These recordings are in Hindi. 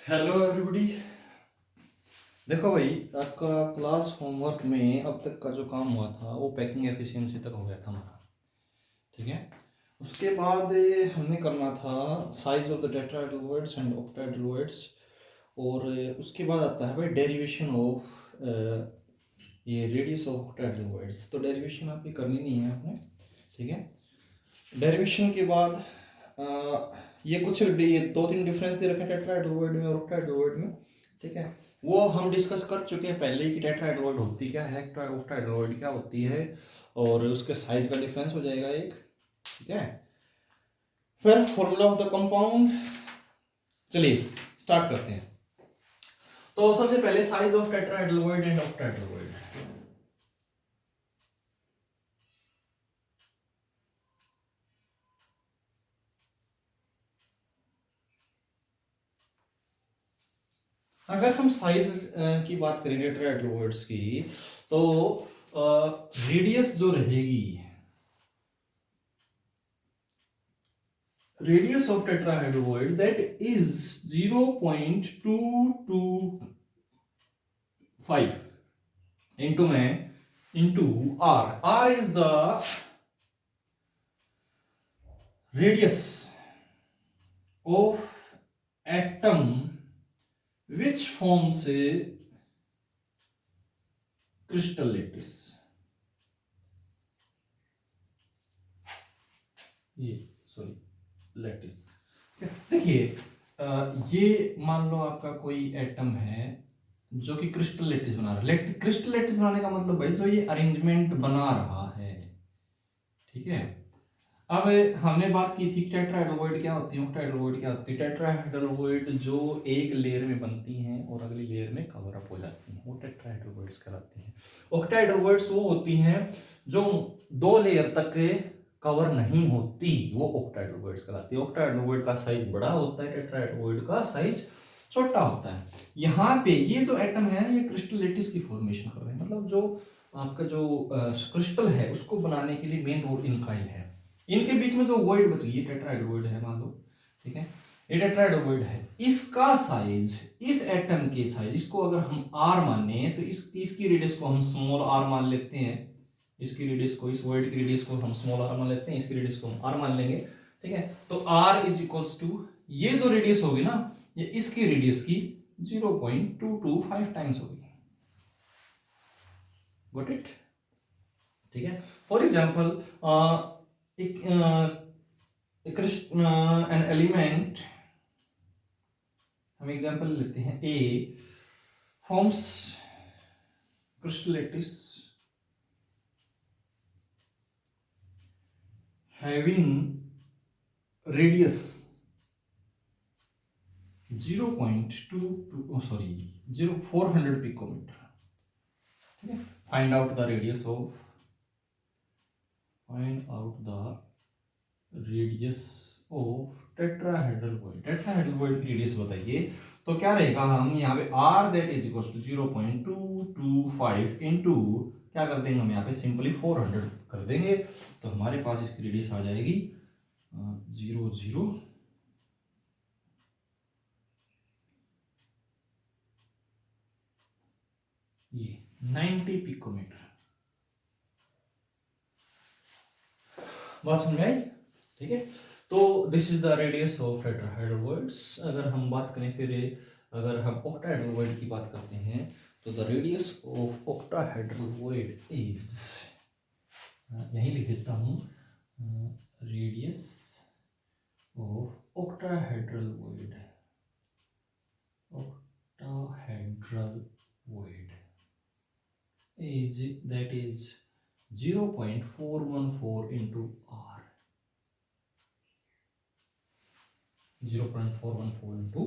Hello everybody. देखो भाई, आपका क्लास होमवर्क में अब तक का जो काम हुआ था वो पैकिंग एफिशिएंसी तक हो गया था हमारा। ठीक है। उसके बाद हमने करना था size of the tetrahedral words and octahedral words. और उसके बाद आता है भाई डेरिवेशन ऑफ ये रेडियस ऑफ ऑक्टाहेड्रल वर्ड्स। तो डेरिवेशन आपकी करनी नहीं है आपने। ठीक है। डेरिवेशन के बाद ये कुछ ये दो तीन डिफरेंस दे रखे हैं टेट्राहेड्रल वर्ड में और ऑक्टाहेड्रल वर्ड में। ठीक है। वो हम डिस्कस कर चुके हैं पहले ही कि टेट्राहेड्रल वर्ड होती क्या है, ऑक्टाहेड्रल वर्ड क्या होती है, और उसके साइज का डिफरेंस हो जाएगा एक। ठीक है। फिर फॉर्मूला ऑफ द कंपाउंड। चलिए स्टार्ट करते हैं। तो सबसे पहले size of tetrahedral word and octahedral word. अगर हम साइज की बात करें टेट्राहेड्रल वर्ड्स की, तो रेडियस जो रहेगी, radius of tetrahedroid that is 0.225 into r. R is the radius of atom which forms a crystal lattice. ये सॉरी लैटिस। देखिए, ये मान लो आपका कोई एटम है जो कि क्रिस्टल लैटिस बना रहा है। क्रिस्टल लैटिस बनाने का मतलब भाई जो ये अरेंजमेंट बना रहा है। ठीक है। अब हमने बात की थी टेट्राहेड्रल क्या होती है, ऑक्टाहेड्रल क्या होती है। टेट्राहेड्रल जो एक लेयर में बनती हैं और अगली लेयर में कवर अप हो जाती हैं, वो टेट्राहेड्रल कहलाती हैं। ऑक्टाहेड्रल वो होती हैं जो दो लेयर तक कवर नहीं होती, वो ऑक्टाहेड्रल कहलाती है। ऑक्टाहेड्रल का साइज बड़ा होता है, टेट्राहेड्रल का साइज छोटा होता है। यहाँ पे ये जो एटम है ये क्रिस्टल लैटिस की फॉर्मेशन कर रहे हैं, मतलब जो आपका जो क्रिस्टल है उसको बनाने के लिए मेन रोल इनका ही है। इनके बीच में जो वॉइड बच गई, ये टेट्राहेड्रल है मान लो। ठीक है। ये टेट्राहेड्रल है, इसका साइज, इस एटम के साइज, इसको अगर हम आर माने तो इसकी रेडियस को हम स्मॉल आर मान लेते हैं। इसकी रेडियस को, इस वॉइड की रेडियस को हम स्मॉल आर मान लेते हैं, इसकी रेडियस को हम आर मान लेंगे। ठीक है। तो आर इज इक्वल्स टू, ये जो रेडियस होगी ना, ये इसकी रेडियस की 0.225 टाइम्स होगी। Got it. ठीक है। फॉर एग्जाम्पल एन एलिमेंट, हम एग्जाम्पल लेते हैं, A forms crystal lattice having radius 400 picometer. Okay. Find out the radius of tetrahedral की रेडियस बताइए। तो क्या रहेगा, हम यहाँ पे r that is equal to 0.225 into क्या कर देंगे, हम यहाँ पे सिंपली 400 कर देंगे। तो हमारे पास इसकी रेडियस आ जाएगी 0 ये 90 पिकोमीटर। बात समझ आई। ठीक है। तो this is the radius of tetrahedral words. अगर हम बात करें फिर, अगर हम ऑक्टाहेड्रल वर्ड की बात करते हैं, तो the radius of octahedral word is, यही लिख देता हूँ, radius of octahedral word is that is 0.414 into r, 0.414 into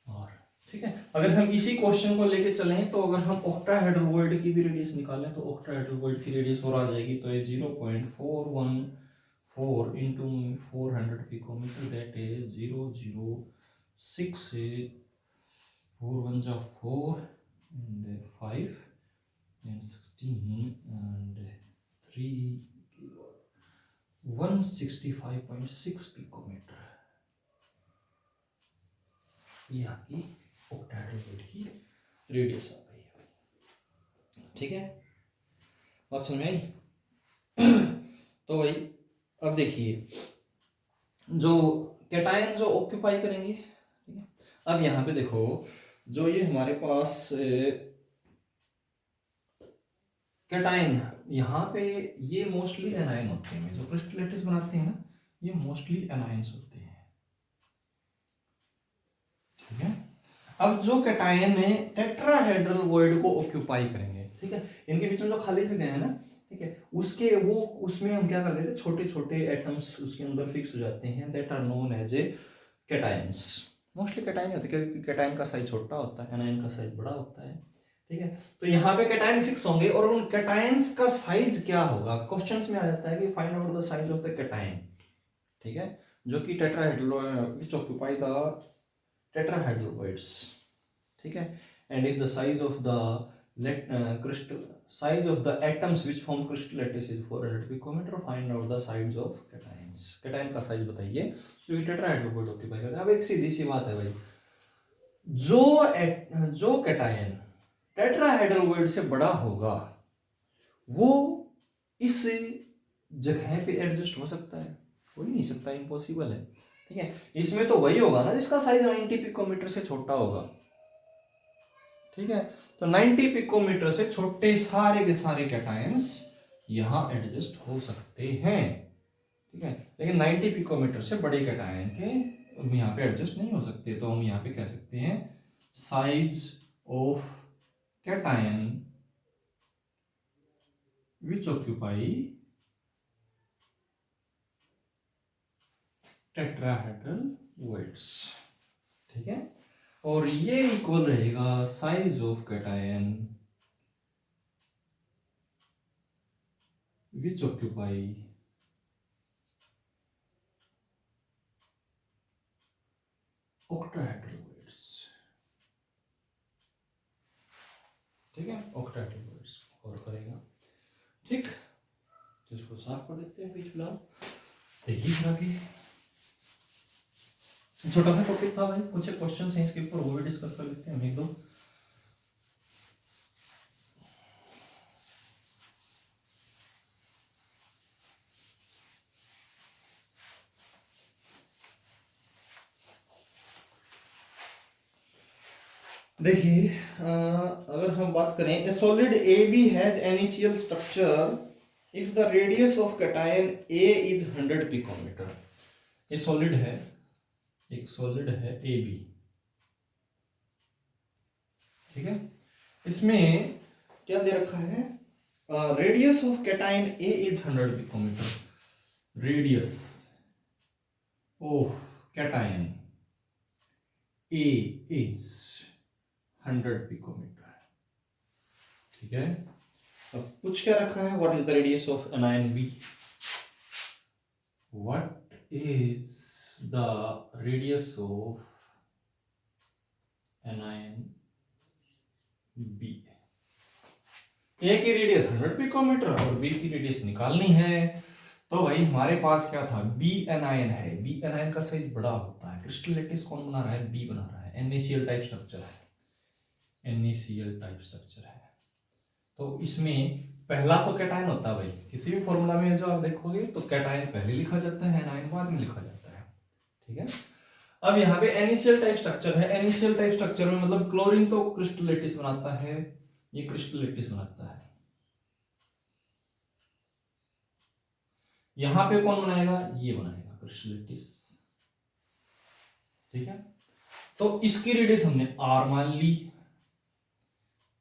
r। ठीक है। अगर हम इसी क्वेश्चन को लेके चलें तो अगर हम ऑक्टाहेड्रल वर्ड की भी रेडियस निकालें तो ऑक्टाहेड्रल वर्ड की रेडियस और आ जाएगी, तो ये 0.414 into 400 पिकोमीटर, दैट इज 006 4 1 जा 4 and 5 and 16 and 3 165.6 picometer। ये आपकी ऑक्टेट्राहेड्रल की रेडियस आ गई है। ठीक है, बात समझ में आई? तो भाई अब देखिए, जो कैटायन जो ऑक्यूपाई करेंगे, ठीक है, अब यहाँ पे देखो, जो ये हमारे पास कैटायन, यहाँ पे ये मोस्टली एनायन होते हैं, जो क्रिस्टल लैटिस बनाते हैं ना, ये मोस्टली एनायंस होते हैं। ठीक है, अब जो कैटायन है टेट्राहेड्रल वॉइड को ऑक्यूपाई करेंगे, ठीक है, इनके बीच में जो खाली जगह है ना, ठीक है, उसके वो उसमें हम क्या कर देते हैं, छोटे छोटे एटम्स उसके अंदर फिक्स हो जाते हैं, that are known as a cations. Mostly cation होते हैं क्योंकि कैटायन का साइज छोटा होता है, एनायन का साइज बड़ा होता है। ठीक है, तो यहाँ पे कैटायन फिक्स होंगे और उन कैटायंस का साइज क्या होगा, क्वेश्चंस में आ जाता है कि find out the size of the cation. ठीक है, जो कि tetrahedral which occupy the tetrahedral voids. ठीक है, and if the size of the crystal size of the atoms which form crystal lattice is 400 picometer, find out the size of cations। Cation का साइज बताइए जो कि टेट्राहेड्रल वॉइड ऑक्यूपाई करता है। अब एक सीधी सी बात है भाई, जो कैटायन टेट्राहेड्रल वॉइड से बड़ा होगा वो इस जगह पे एडजस्ट हो सकता है? हो ही नहीं सकता, इम्पॉसिबल है। ठीक है, इसमें तो वही होगा ना जिसका साइज 90 पिकोमीटर से छोटा होगा। ठीक है, तो 90 पिकोमीटर से छोटे सारे के सारे कैटायंस यहां एडजस्ट हो सकते हैं। ठीक है, लेकिन 90 पिकोमीटर से बड़े कैटायन के यहां पे एडजस्ट नहीं हो सकते, तो हम यहां पे कह सकते हैं size of cation which occupy tetrahedral voids. ठीक है, और ये इक्वल रहेगा size of cation which occupy octahedral voids. ठीक है, ऑक्टाहेड्रल वॉइड्स और करेगा। ठीक, तो इसको साफ कर देते हैं बीच फिलहाल। देखिए फिर आगे छोटा सा टॉपिक था भाई, कुछ क्वेश्चंस हैं इसके ऊपर, वो भी डिस्कस कर लेते हैं हम एक दो। देखिए, अगर हम बात करें, a solid A B has initial structure if the radius of cation A is 100 picometer. ये सॉलिड है, एक सॉलिड है ए बी। ठीक है, इसमें क्या दे रखा है, radius of cation A is 100 picometre. Radius of cation A is 100 picometre. ठीक है, अब पूछ क्या रखा है, what is the radius of anion B. What is the radius of anion B. A की रेडियस 100 पिकोमीटर और बी की रेडियस निकालनी है, तो भाई हमारे पास क्या था, बी एनायन है। बी एनायन का साइज बड़ा होता है। क्रिस्टल लैटिस कौन बना रहा है, बी बना रहा है। NaCl टाइप स्ट्रक्चर है, NaCl टाइप स्ट्रक्चर है। तो इसमें पहला तो कैटायन होता है भाई, किसी भी फॉर्मूला में जो आप देखोगे तो कैटायन पहले लिखा जाता है, एनायन बाद में लिखा जाता है। ठीक है, अब यहाँ पे NaCl टाइप स्ट्रक्चर है। NaCl टाइप स्ट्रक्चर में मतलब क्लोरीन तो क्रिस्टल लैटिस बनाता है, ये क्रिस्टल लैटिस बनाता है। यहां पे कौन बनाएगा, ये बनाएगा क्रिस्टल लैटिस। ठीक है, तो इसकी रेडियस हमने r मान ली।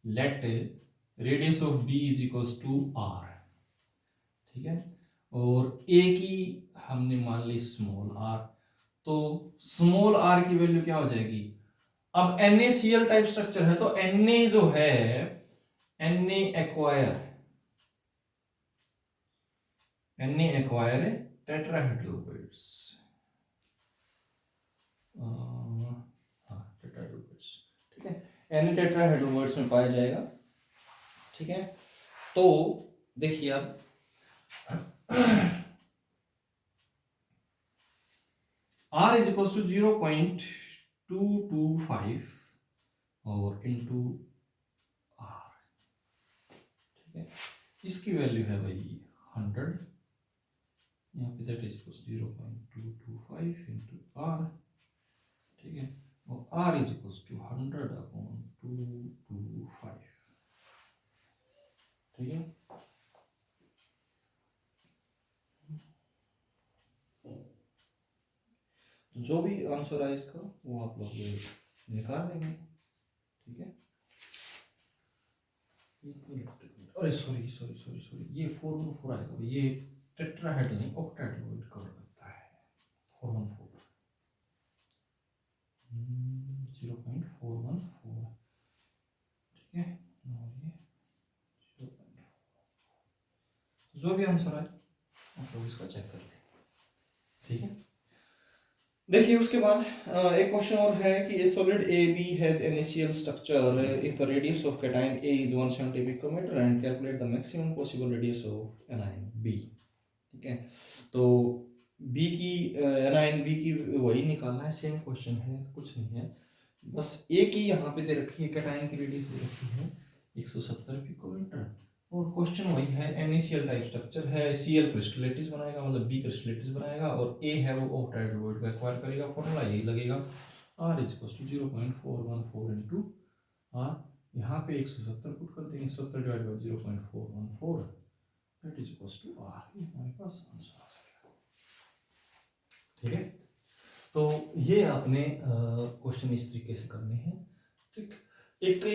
Let radius of b is equals to r। ठीक है, और a की हमने मान ली स्मॉल r, तो स्मॉल r की वैल्यू क्या हो जाएगी। अब NaCl टाइप स्ट्रक्चर है तो Na जो है, Na एक्वायर टेट्राहेड्रल वॉइड्स। हाँ, टेट्राहेड्रल वॉइड्स। ठीक है, Na टेट्राहेड्रल वॉइड्स में पाया जाएगा। ठीक है, तो देखिए अब R इज इक्वल टू 0.2 225 और इंटू आर, ठीक है। इसकी वैल्यू है भाई 100, यहाँ पे दैट इज 0.225 इंटू आर, ठीक है। और आर इज इक्वल्स टू 100/225, ठीक है। तो जो भी आंसर आए इसका वो आप लोग निकाल लेंगे, ठीक है। अरे सॉरी सॉरी सॉरी सॉरी, ये 414 आएगा भाई, ये टेट्राहेड्रल नहीं ऑक्टाहेड्रल कवर करता है। 414 0.414, ठीक है। और ये 0.4, जो भी आंसर आए आप लोग इसका चेक कर लें, ठीक है। देखिए उसके बाद एक क्वेश्चन और है कि a solid A B has initial structure if the radius of cation A is 170 picometer and calculate the maximum possible radius of anion B, ठीक है। तो बी की एनायन बी की वही निकालना है, सेम क्वेश्चन है, कुछ नहीं है, बस ए की यहाँ पे दे रखी है, कैटायन की रेडियस दे रखी है 170 पिकोमीटर, और क्वेश्चन वही है, इनिशियल टाइप स्ट्रक्चर है, Cl क्रिस्टलेटिस बनाएगा, मतलब B क्रिस्टलेटिस बनाएगा, और A है वो ऑक्टाइड वोइड का एक्वायर करेगा, फॉर्मूला यही लगेगा R is equal to 0.414 into R, यहाँ पे 170 पुट कर देंगे, 70 divide by 0.414 that is equal to R, ये हमारे पास आंसर आ जाएगा, ठीक है। तो ये आपने क्वेश्चन इस तरीके से करने हैं, ठीक। एक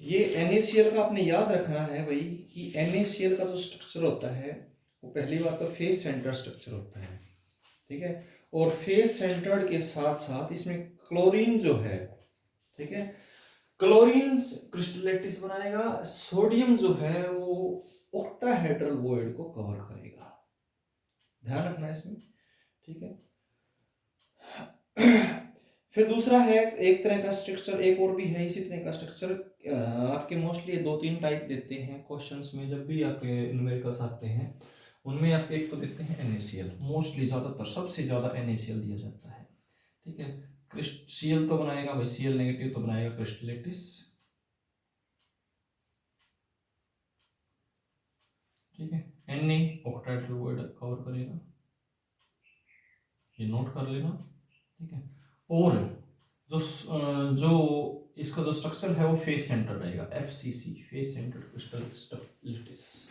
ये NaCl का आपने याद रखना है भाई कि NaCl का जो स्ट्रक्चर होता है वो पहली बात तो फेस सेंटर स्ट्रक्चर होता है, ठीक है। और फेस सेंटर्ड के साथ साथ इसमें क्लोरीन जो है, ठीक है, क्लोरीन क्रिस्टलेटिस बनाएगा, सोडियम जो है वो ऑक्टाहेड्रल वॉइड को कवर करेगा, ध्यान रखना है इसमें, ठीक है। फिर दूसरा है एक तरह का स्ट्रक्चर, एक और भी है इसी तरह का स्ट्रक्चर, आपके मोस्टली 2-3 टाइप देते हैं क्वेश्चंस में, जब भी आपके न्यूमेरिकल्स आते हैं उनमें आपके एक तो देते हैं NaCl, मोस्टली ज़्यादातर सबसे ज़्यादा NaCl दिया जाता है, ठीक है। Cl तो बनाएगा भाई, Cl नेगेटिव तो बनाएगा क्रिस्टलेटिस, ठीक है। Na ऑक्टाहेड्रल वॉइड कवर करेगा, ये नोट कर लेना, ठीक है। और जो इसका जो स्ट्रक्चर है वो फेस सेंटर रहेगा, FCC फेस सेंटर क्रिस्टलेटिस,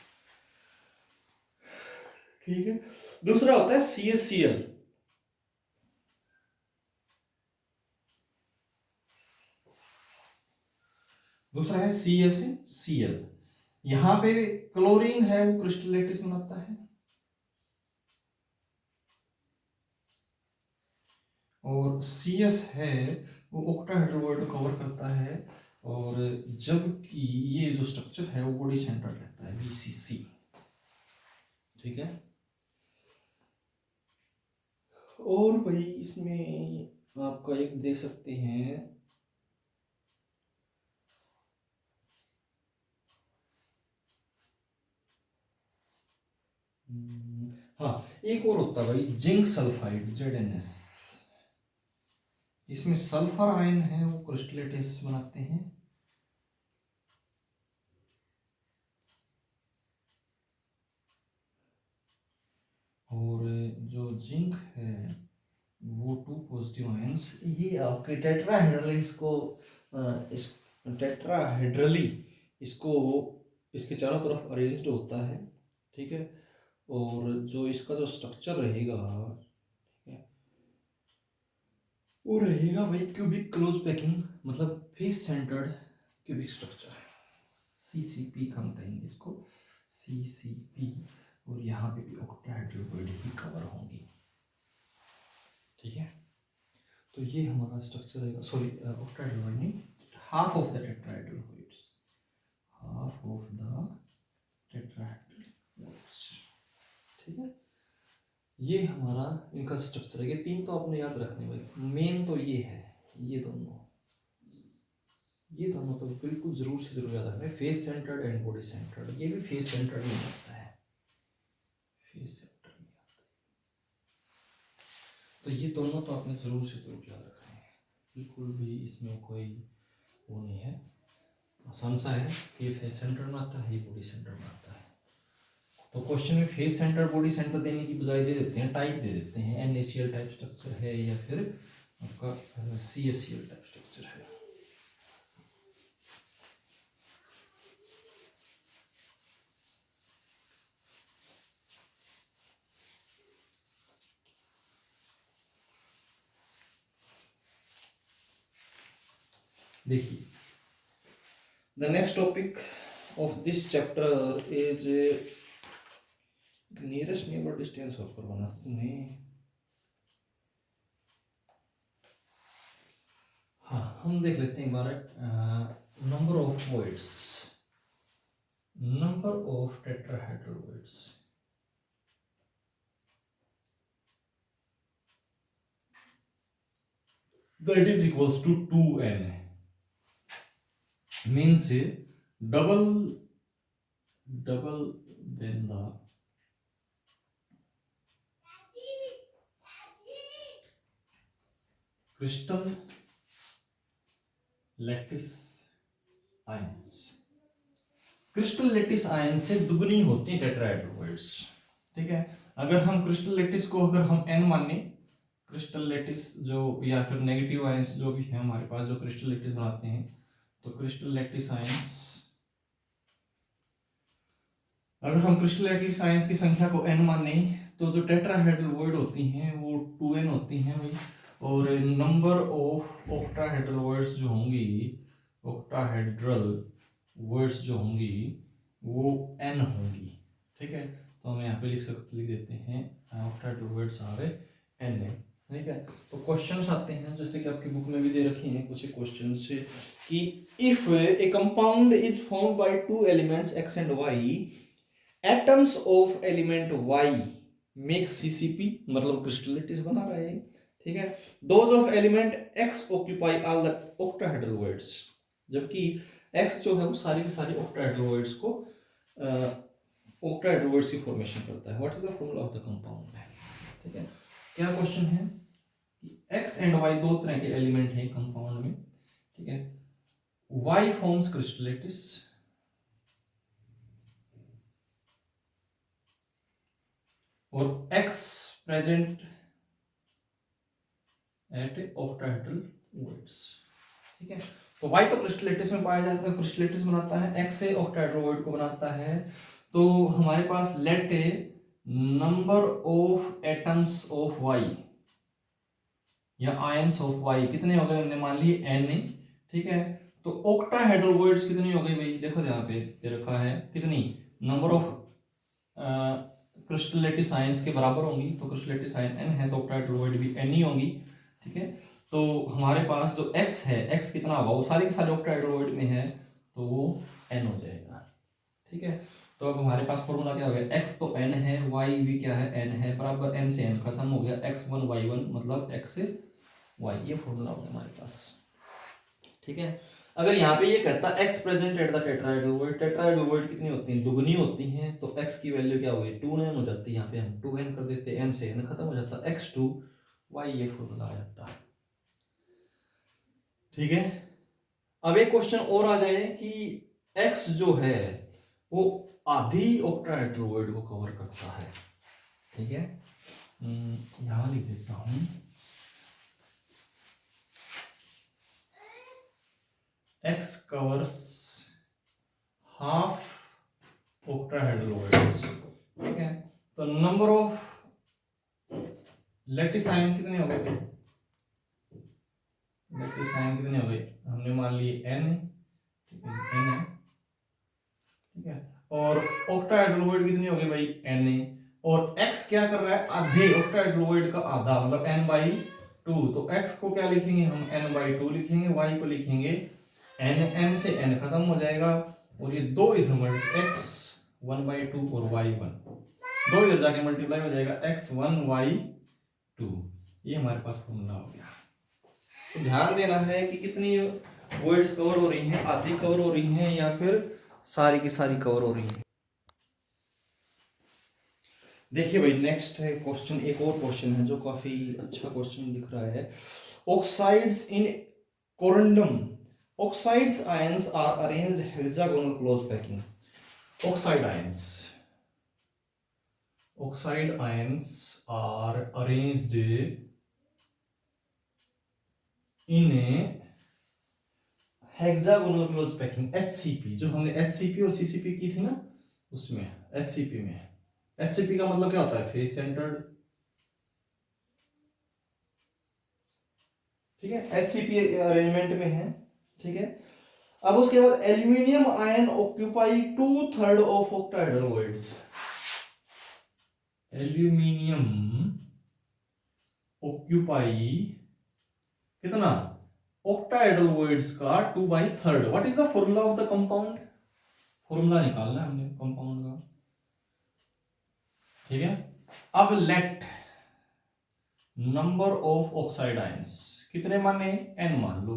ठीक है। दूसरा होता है CaCl, दूसरा है CaCl, यहां पे क्लोरीन है वो क्रिस्टलेटिस बनाता है, और CS है वो ऑक्टाहेड्रल वॉइड को कवर करता है, और जबकि ये जो स्ट्रक्चर है वो बॉडी सेंटर रहता है, BCC, ठीक है। और भाई इसमें आपका एक दे सकते हैं, हाँ एक और होता है भाई जिंक सल्फाइड ZnS, इसमें सल्फर आयन है वो क्रिस्टलेटिस बनाते हैं, और जो जिंक है वो 2 पॉजिटिव आयंस, ये आपके टेट्राहेड्रली इस टेट्राहेड्रली इसको इसके चारों तरफ अरेंज्ड होता है, ठीक है। और जो इसका जो स्ट्रक्चर रहेगा, ठीक है, वो रहेगा भाई क्यूबिक क्लोज पैकिंग, मतलब face centred cubic structure, CCP हम कहेंगे इसको, CCP, और यहाँ पे भी ऑक्टाहेड्रल वॉइड ही कवर होंगी, ठीक है। तो ये हमारा स्ट्रक्चर रहेगा, सॉरी ऑक्टाहेड्रल वॉइड नहीं, half of the tetrahedral voids, half of the tetrahedral voids, ठीक है। ये हमारा इनका स्ट्रक्चर है, ये 3 तो आपने याद रखने भाई, मेन तो ये है, ये दोनों तो बिल्कुल जरूर से जरूर याद रखना है, face centred and body centred, ये भी फेस सेंटर्ड नहीं आता है, फेस सेंटर नहीं आता, तो ये दोनों तो आपने जरूर से जरूर याद रखना है, बिल्कुल भी इसमें कोई वो नहीं है, आसान सा है। ये फेस सेंटर में आता है, ये बॉडी सेंटर में आता है। तो क्वेश्चन में फेस सेंटर बॉडी सेंटर देने की बजाय दे देते हैं टाइप दे देते हैं, NaCl टाइप स्ट्रक्चर है या फिर आपका CaCl टाइप स्ट्रक्चर है। देखिए, the next topic of this chapter is nearest neighbour distance solve करवाना तुम्हें। हाँ, हम देख लेते हैं एक बार number of voids, number of tetrahedral voids. That is equals to 2n, means double than the crystal lattice ions। Crystal lattice ion से दुगनी होती है टेट्राहेड्रल वॉइड्स। ठीक है, अगर हम क्रिस्टल लेटिस को अगर हम n माने, क्रिस्टल लेटिस जो या फिर नेगेटिव आयंस जो भी है हमारे पास जो क्रिस्टल लेटिस बनाते हैं, तो क्रिस्टल लेटिस आयंस अगर हम क्रिस्टल लेटिस आयंस की संख्या को n माने तो जो टेट्राहेड्रल वॉइड होती हैं वो 2n होती हैं भाई। और नंबर ऑफ ऑक्टाहेड्रल वॉइड्स जो होंगी, ऑक्टाहेड्रल वॉइड्स जो होंगी वो n होंगी। ठीक है, तो हम यहाँ पे लिख देते हैं ऑक्टाहेड्रल वॉइड्स आर n है। ठीक है, तो क्वेश्चंस आते हैं जैसे कि आपकी बुक में भी दे रखे हैं कुछ क्वेश्चन से कि if A compound is formed by two elements x and y, atoms of element y make CCP, मतलब क्रिस्टल लेटिस बना रहा है। ठीक है, those of element x occupy all the octahedral voids, जबकि x जो है वो सारी की सारी ऑक्टाहेड्रल वॉइड्स को ऑक्टाहेड्रल वॉइड्स की फॉर्मेशन करता है। What is the formula of the compound. ठीक है, क्या क्वेश्चन है कि x एंड y दो तरह के एलिमेंट हैं कंपाउंड में। ठीक है, y फॉर्म्स क्रिस्टल लेटिस और x present at octahedral voids. ठीक है, तो y तो क्रिस्टल लेटिस में पाया जाता है, क्रिस्टल लेटिस बनाता है, x से ऑक्टाहेड्रल वॉइड को बनाता है। तो हमारे पास let a number of atoms of y या आयंस ऑफ y कितने हो गए, हमने मान लिए n। ठीक है, तो ऑक्टाहेड्रल वॉइड्स कितनी हो गई भाई, देखो यहाँ पे दे रखा है कितनी, number of crystal lettuce ions के बराबर होंगी, तो क्रिस्टल लेटिस आयन n है तो ऑक्टाहेड्रल वॉइड भी n ही होंगी। ठीक है, तो हमारे पास जो x है, x कितना होगा, वो सारे के सारे ऑक्टाहेड्रल वॉइड में है तो वो n हो जाएगा। ठीक है, तो अब हमारे पास फॉर्मूला क्या हो गया, x तो n है, y भी क्या है n है, बराबर n से n खत्म हो गया, x1 y1 मतलब x से y, ये फॉर्मूला हो गया हमारे पास। ठीक है, अगर यहाँ पे ये कहता x present at the tetrahedral void, tetrahedral void कितनी होती हैं, दुगनी होती हैं, तो x की वैल्यू क्या होगी 2n हो जाती है, यहाँ पे हम 2n कर देते हैं, n से n खत्म हो जाता है, x2 y, ये फॉर्मूला आ जाता है। ठीक है, अब एक क्वेश्चन और आ जाए कि x जो है वो आधी ऑक्टाहेड्रल वॉइड को कवर करता है। ठीक है, यहां लिख देता हूं, x covers half octahedral voids. ठीक है, तो नंबर ऑफ लेटिस आयन कितने हो गए, लेटिस आयन कितने हो गए, हमने मान लिए n। ठीक है, n है। ठीक है, और ऑक्टाहेड्रल वॉइड कितनी हो गई भाई n, और x क्या कर रहा है, आधे ऑक्टाहेड्रल वॉइड का आधा मतलब n/2, तो x को क्या लिखेंगे हम n/2 लिखेंगे, y को लिखेंगे n से n खत्म हो जाएगा, और ये दो इधर x 1/2 और y1, दो इधर जाके मल्टीप्लाई हो जाएगा x1 y2, ये हमारे पास फॉर्मूला हो गया। तो ध्यान देना है कि कितनी वॉइड्स कवर हो रही हैं, आधी कवर हो रही हैं या फिर सारी की सारी कवर हो रही है। देखिए भाई नेक्स्ट है क्वेश्चन, एक और क्वेश्चन है जो काफी अच्छा क्वेश्चन दिख रहा है। oxides in corundum. Oxides ions are arranged hexagonal close packing. Oxide ions are arranged in a hexagonal close packing, HCP, जो हमने HCP और CCP की थी ना, उसमें HCP में, HCP का मतलब क्या होता है, फेस सेंटर्ड, ठीक है, HCP अरेंजमेंट में है, ठीक है। अब उसके बाद aluminium ion occupy 2/3 of octahedral voids. Aluminium occupy कितना, ऑक्टाहेड्रल वॉइड्स का 2/3। What is the formula of the compound, formula निकालना है हमने कंपाउंड का, ठीक है। अब let number of oxide ions कितने माने, n मान लो,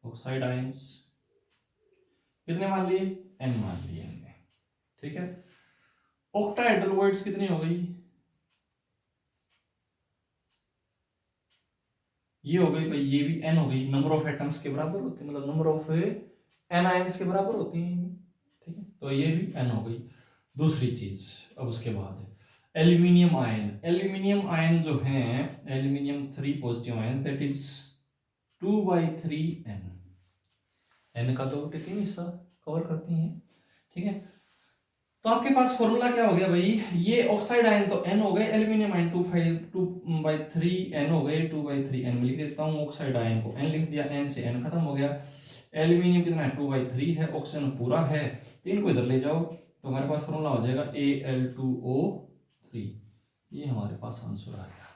ऑक्साइड आयंस कितने मान लिए, n मान लिए हमने, ठीक है। ऑक्टाहेड्रल वॉइड्स कितनी हो गई, ये हो गई भाई, ये भी n हो गई, नंबर ऑफ एटम्स के बराबर होती है, मतलब नंबर ऑफ n आयंस के बराबर होती है, ठीक है, तो ये भी n हो गई। दूसरी चीज, अब उसके बाद एल्यूमिनियम आयन, एल्यूमिनियम आयन जो है, aluminium 3 positive ion, that is 2/3 n, n का तो तीन हिस्सा कवर करती हैं, ठीक है। तो आपके पास फॉर्मूला क्या हो गया भाई, ये ऑक्साइड आयन तो n हो गए, एल्यूमिनियम आयन 2/3 n हो गए, 2/3 n में लिख देता हूँ, ऑक्साइड आयन को n लिख दिया, n से n खत्म हो गया। एल्यूमिनियम कितना है, 2/3 है, ऑक्सीजन पूरा है, तो इनको इधर ले जाओ, तो हमारे पास फॉर्मूला हो जाएगा Al2O3, ये हमारे पास आंसर आ गया,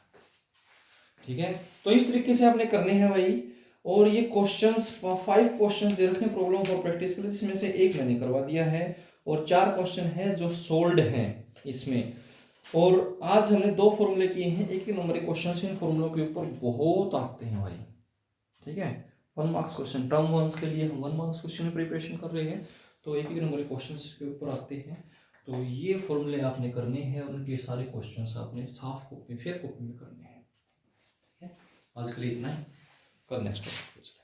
ठीक है। तो इस तरीके से आपने करने हैं भाई, और ये क्वेश्चंस 5 क्वेश्चंस दे रखे हैं प्रॉब्लम फॉर प्रैक्टिस के लिए, जिसमें से एक मैंने करवा दिया है, और 4 क्वेश्चन है जो सोल्ड हैं इसमें। और आज हमने 2 फॉर्मूले किए हैं, एक ही नंबर के क्वेश्चन इन फॉर्मूलों के ऊपर बहुत आते हैं भाई, ठीक है। 1 मार्क्स क्वेश्चन, टर्म 1 के लिए हम 1 मार्क्स क्वेश्चन में प्रिपरेशन कर रहे हैं, तो एक ही नंबर के क्वेश्चन के ऊपर आते हैं। तो ये फॉर्मूले आपने करने हैं, उनके सारे क्वेश्चन आपने साफ कॉपी, फेयर कॉपी में करने हैं, ठीक है। आज के लिए इतना है, कल नेक्स्ट टॉपिक।